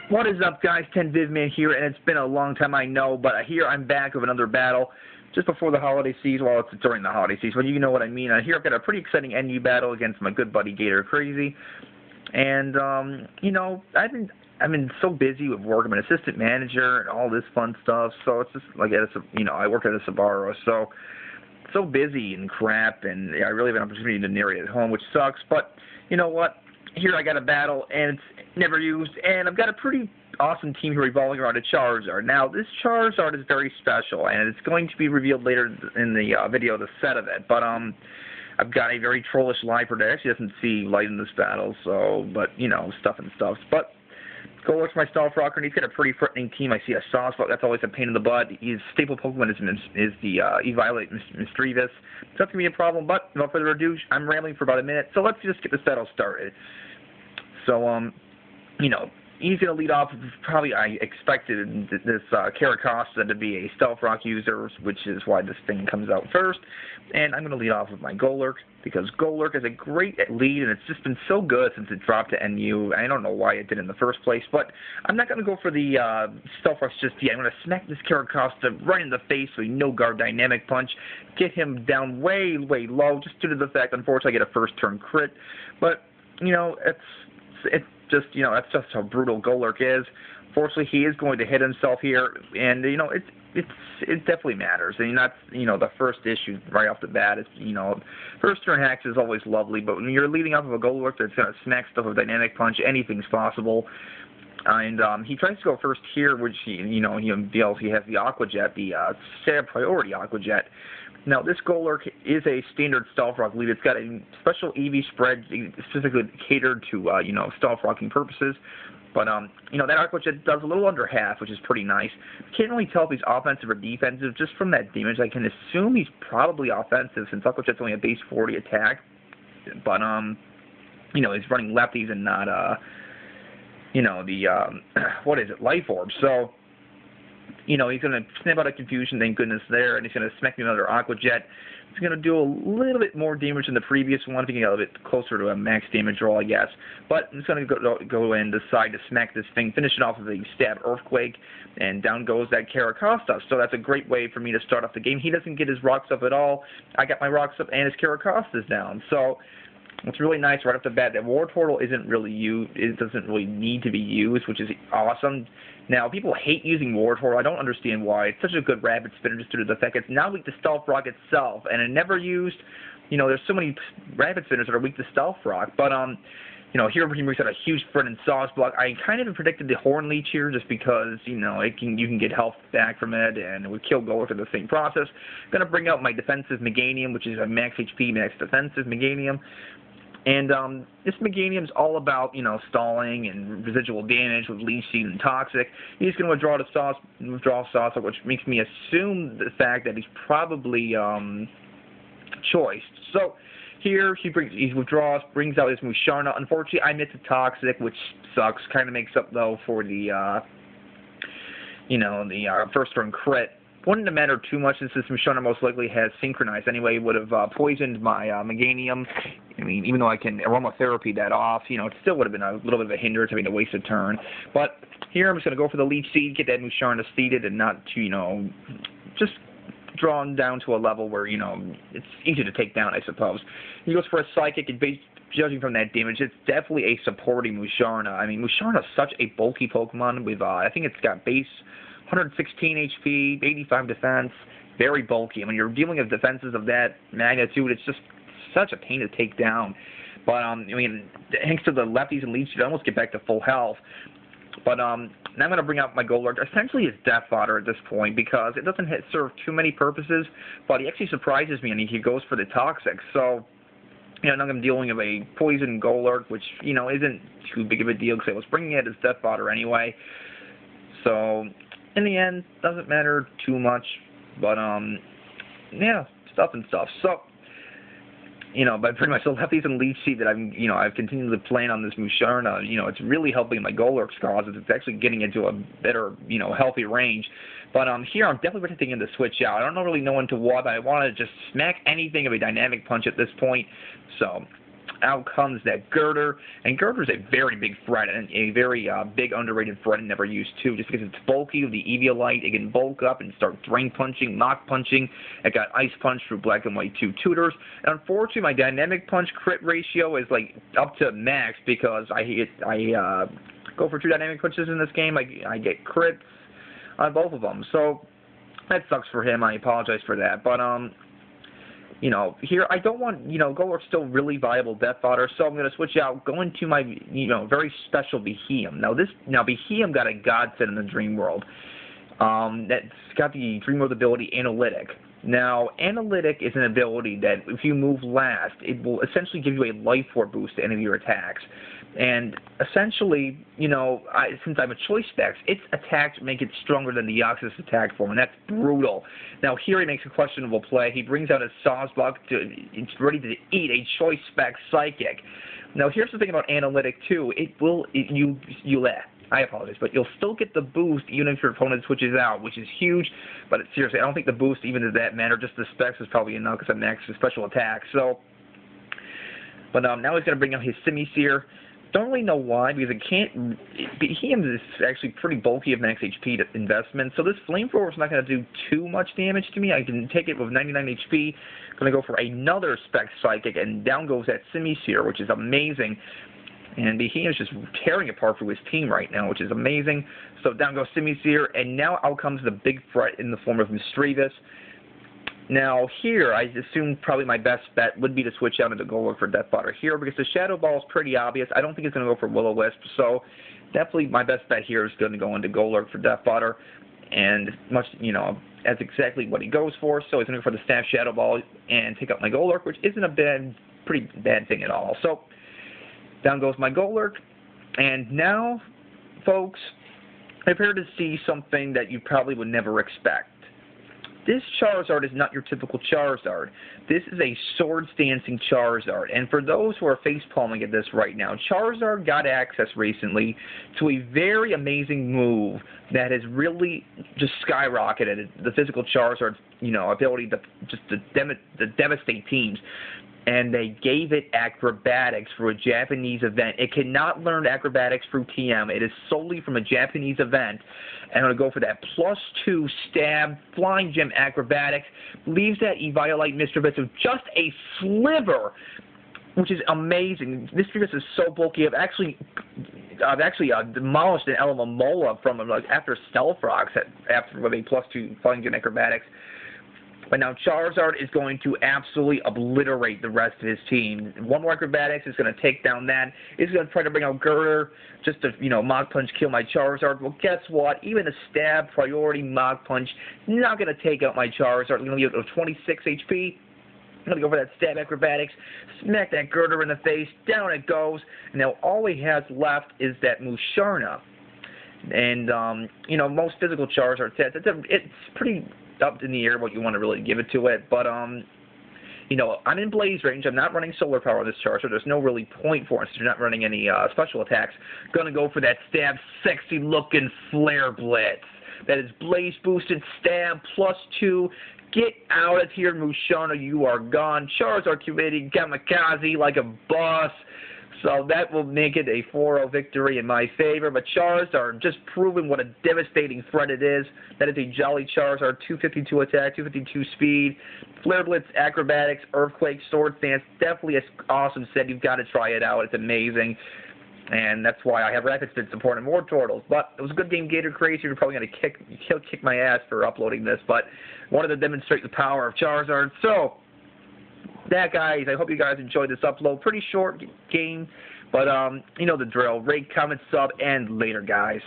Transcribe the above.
What is up, guys? 10VivMan here, and it's been a long time, I know, but here I'm back with another battle just before the holiday season. Well, it's during the holiday season, but you know what I mean. Here I've got a pretty exciting NU battle against my good buddy Gator Crazy, and you know, I've been so busy with work. I'm an assistant manager and all this fun stuff, so it's just like I work at a Sbarro, so busy and crap, and I really have an opportunity to narrate at home, which sucks. But you know what? Here I got a battle, and it's never used, and I've got a pretty awesome team here revolving around a Charizard. Now, this Charizard is very special, and it's going to be revealed later in the video, the set of it. But I've got a very trollish Lifer that actually doesn't see light in this battle, so, but, you know, stuff and stuff. But Golurk's my Stealth Rocker, and he's got a pretty threatening team. I see a Sawsbuck, that's always a pain in the butt. His staple Pokemon is the Eviolite Misdreavus. It's not going to be a problem, but without further ado, I'm rambling for about a minute, so let's just get this battle started. So, you know, he's going to lead off. Probably I expected this Caracosta to be a Stealth Rock user, which is why this thing comes out first. And I'm going to lead off with my Golurk, because Golurk is a great lead, and it's just been so good since it dropped to NU. I don't know why it did in the first place, but I'm not going to go for the Stealth Rock just yet. I'm going to smack this Caracosta right in the face with a no-guard Dynamic Punch, get him down way, way low, just due to the fact, unfortunately, I get a first-turn crit. But, you know, it's just, you know, that's just how brutal Golurk is. Fortunately, he is going to hit himself here, and, you know, it definitely matters. I mean, that's, you know, the first issue right off the bat. Is, you know, first turn hacks is always lovely, but when you're leading off of a Golurk that's going to smack stuff with Dynamic Punch, anything's possible. And he tries to go first here, which, you know, he has the Aqua Jet, the Stab Priority Aqua Jet. Now, this Golurk is a standard Stealth Rock lead. It's got a special EV spread specifically catered to, you know, Stealth Rocking purposes. But, you know, that Aqua Jet does a little under half, which is pretty nice. Can't really tell if he's offensive or defensive. Just from that damage, I can assume he's probably offensive, since Aqua Jet's only a base 40 attack. But, you know, he's running lefties and not, you know, the, what is it, Life Orb. So, you know, he's going to snap out of confusion, thank goodness there, and he's going to smack me another Aqua Jet. He's going to do a little bit more damage than the previous one, if he can get a little bit closer to a max damage roll, I guess. But I'm just going to go and decide to smack this thing, finish it off with a Stab Earthquake, and down goes that Caracosta. So that's a great way for me to start off the game. He doesn't get his rocks up at all. I got my rocks up, and his Caracosta's down. So it's really nice right off the bat that War Turtle isn't really used. It doesn't really need to be used, which is awesome. Now, people hate using War Turtle. I don't understand why. It's such a good rapid spinner just due to the fact it's not weak to Stealth Rock itself, and it never used. You know, there's so many rapid spinners that are weak to Stealth Rock, but you know, here he's got a huge front and Sawsbuck. I kind of predicted the Horn Leech here just because, you know, you can get health back from it, and it would kill Golurk in the same process. I'm going to bring out my defensive Meganium, which is a max HP, max defensive Meganium. And this Meganium's all about, you know, stalling and residual damage with Leech Seed and Toxic. He's going to withdraw Sawsbuck, which makes me assume the fact that he's probably choiced. So here he withdraws, brings out his Musharna. Unfortunately, I missed a Toxic, which sucks. Kind of makes up, though, for the, you know, the first turn crit. Wouldn't have mattered too much since this Musharna most likely has synchronized anyway. Would have poisoned my Meganium. I mean, even though I can aromatherapy that off, you know, it still would have been a little bit of a hindrance having to waste a turn. But here I'm just going to go for the Leech Seed, get that Musharna seeded, and not to, you know, just drawn down to a level where, you know, it's easy to take down, I suppose. He goes for a Psychic, and judging from that damage, it's definitely a supporting Musharna. I mean, Musharna's such a bulky Pokemon with, I think it's got base 116 HP, 85 defense, very bulky. I mean, you're dealing with defenses of that magnitude, it's just such a pain to take down. But, I mean, thanks to the lefties and leads, you almost get back to full health. But now I'm going to bring out my Golurk. Essentially, it's Death Fodder at this point because it doesn't serve too many purposes, but he actually surprises me, and he goes for the Toxic. So, you know, now I'm dealing with a Poison Golurk, which, you know, isn't too big of a deal because I was bringing it as Death Fodder anyway. So, in the end, doesn't matter too much, but, yeah, stuff and stuff. So, you know, by pretty much the lefties and Leech Seed that I've continued to plan on this Musharna, you know, it's really helping my Golurk's cause. It's actually getting into a better, you know, healthy range. But here I'm definitely predicting him to switch out. I don't really know into what, but I want to just smack anything of a Dynamic Punch at this point. So out comes that Girder, and Girder's a very big threat, and a very big underrated threat and never used too, just because it's bulky with the Eviolite. It can bulk up and start drain punching, knock punching. It got Ice Punch through Black and White 2 tutors, and unfortunately my Dynamic Punch crit ratio is like up to max because I go for 2 Dynamic Punches in this game. I get crits on both of them, so that sucks for him. I apologize for that, but you know, here I don't want, you know, Golurk's still really viable death fodder, so I'm going to switch out, go into my, you know, very special Beheeyem. Now Beheeyem got a godsend in the Dream World. That's got the Dream World ability Analytic. Now, Analytic is an ability that if you move last, it will essentially give you a Life Orb boost to any of your attacks. And essentially, you know, since I'm a Choice Specs, its attacks make it stronger than the Deoxys attack form, and that's brutal. Now here he makes a questionable play. He brings out his Sawsbuck it's ready to eat a Choice Spec Psychic. Now here's the thing about Analytic too. I apologize, but you'll still get the boost even if your opponent switches out, which is huge. But seriously, I don't think the boost even does that matter. Just the specs is probably enough because I'm max special attack. So, but now he's going to bring out his Simisear. Don't really know why, because it can't. Beheeyem is actually pretty bulky of max HP investment, so this Flamethrower is not going to do too much damage to me. I can take it with 99 HP. Going to go for another Spec Psychic, and down goes that Simisear, which is amazing. And Beheeyem is just tearing apart through his team right now, which is amazing. So down goes Simisear, and now out comes the big threat in the form of Misdreavus. Now here, I assume probably my best bet would be to switch out into Golurk for death fodder here, because the Shadow Ball is pretty obvious. I don't think it's going to go for Will-O-Wisp, so definitely my best bet here is going to go into Golurk for death fodder, and much, you know, that's exactly what he goes for. So he's going to go for the Staff Shadow Ball and take out my Golurk, which isn't a pretty bad thing at all. So down goes my Golurk, and now, folks, prepare to see something that you probably would never expect. This Charizard is not your typical Charizard. This is a Swords Dancing Charizard. And for those who are facepalming at this right now, Charizard got access recently to a very amazing move that has really just skyrocketed the physical Charizard's, you know, ability to devastate teams. And they gave it Acrobatics for a Japanese event. It cannot learn Acrobatics through TM. It is solely from a Japanese event. And I'm going to go for that +2 stab, Flying Gem Acrobatics. Leaves that Eviolite Misdreavus with just a sliver, which is amazing. Misdreavus is so bulky. I've actually demolished an Elemomola from him after Stealth Rocks with a +2 Flying Gem Acrobatics. But now Charizard is going to absolutely obliterate the rest of his team. One more Acrobatics is going to take down that. He's going to try to bring out Girder just to, you know, Mach Punch kill my Charizard. Well, guess what? Even a stab priority Mach Punch not going to take out my Charizard. I'm going to give it 26 HP. I'm going to go for that stab Acrobatics, smack that Girder in the face, down it goes. And now all he has left is that Musharna. And, you know, most physical Charizard sets, it's pretty up in the air what you want to really give it to it, but you know, I'm in Blaze range. I'm not running Solar Power on this Charizard. There's no really point for it since you're not running any special attacks. Gonna go for that stab, sexy looking Flare Blitz. That is Blaze boosted stab +2. Get out of here, Musharna. You are gone. Charizard committing kamikaze like a boss. So that will make it a 4-0 victory in my favor. But Charizard just proving what a devastating threat it is. That is a Jolly Charizard, 252 attack, 252 speed, Flare Blitz, Acrobatics, Earthquake, Sword Stance. Definitely an awesome set. You've got to try it out. It's amazing. And that's why I have Rapid Spin support and more Turtles. But it was a good game, Gator Crazy. You're probably going to kick my ass for uploading this. But wanted to demonstrate the power of Charizard. So that, guys, I hope you guys enjoyed this upload. Pretty short game, but you know the drill. Rate, comment, sub, and later, guys.